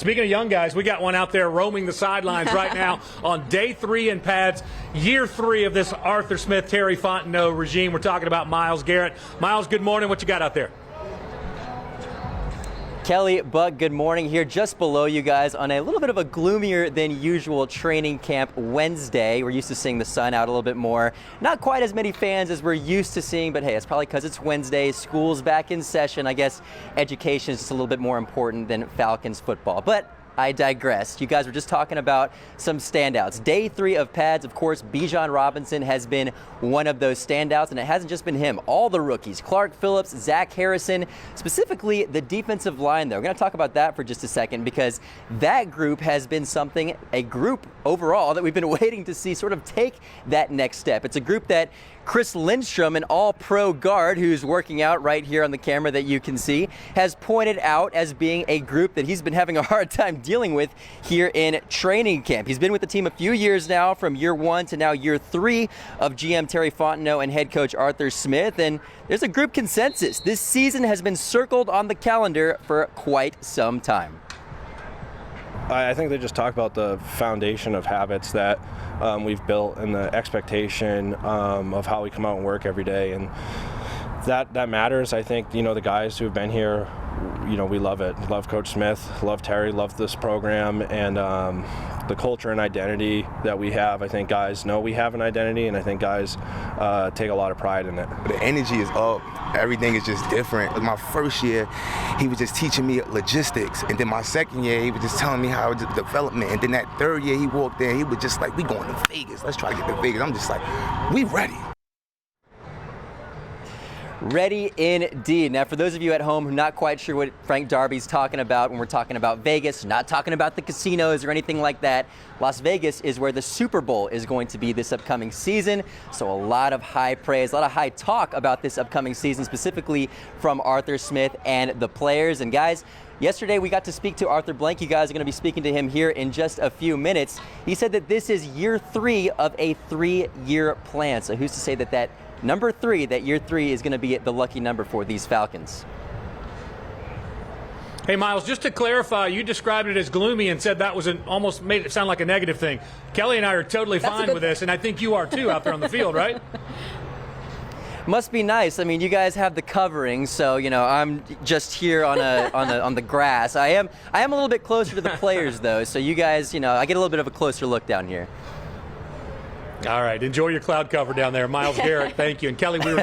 Speaking of young guys, we got one out there roaming the sidelines right now on day 3 in pads, year 3 of this Arthur Smith, Terry Fontenot regime. We're talking about Myles Garrett. Myles, good morning. What you got out there? Kelly, Buck, good morning. Here just below you guys on a little bit of a gloomier than usual training camp Wednesday. We're used to seeing the sun out a little bit more. Not quite as many fans as we're used to seeing, but hey, it's probably because it's Wednesday. School's back in session. I guess education is just a little bit more important than Falcons football. But I digress. You guys were just talking about some standouts. Day 3 of pads, of course, Bijan Robinson has been one of those standouts, and it hasn't just been him. All the rookies, Clark Phillips, Zach Harrison, specifically the defensive line, though. We're going to talk about that for just a second because that group has been a group overall that we've been waiting to see sort of take that next step. It's a group that Chris Lindstrom, an all-pro guard who's working out right here on the camera that you can see, has pointed out as being a group that he's been having a hard time dealing with here in training camp. He's been with the team a few years now, from year 1 to now year 3 of GM Terry Fontenot and head coach Arthur Smith, and there's a group consensus. This season has been circled on the calendar for quite some time. I think they just talk about the foundation of habits that we've built and the expectation of how we come out and work every day, and that matters. I think, the guys who have been here, we love it. Love Coach Smith, love Terry, love this program, and the culture and identity that we have. I think guys know we have an identity, and I think guys take a lot of pride in it. The energy is up. Everything is just different. Like my first year, he was just teaching me logistics, and then my second year, he was just telling me how development, and then that third year, he walked in, he was just like, we going to Vegas. Let's try to get to Vegas. I'm just like, we ready. Ready indeed. Now, for those of you at home who are not quite sure what Frank Darby's talking about when we're talking about Vegas, not talking about the casinos or anything like that, Las Vegas is where the Super Bowl is going to be this upcoming season. So a lot of high praise, a lot of high talk about this upcoming season, specifically from Arthur Smith and the players. And guys, yesterday we got to speak to Arthur Blank. You guys are going to be speaking to him here in just a few minutes. He said that this is year 3 of a 3-year plan. So who's to say that number 3, that year 3 is going to be the lucky number for these Falcons? Hey, Myles, just to clarify, you described it as gloomy and said that was almost made it sound like a negative thing. Kelly and I are totally fine with this, and I think you are too out there on the field, right? Must be nice. I mean, you guys have the covering, so I'm just here on on the grass. I am a little bit closer to the players though, so you guys, I get a little bit of a closer look down here. All right, enjoy your cloud cover down there, Myles Garrett. Thank you, and Kelly, we were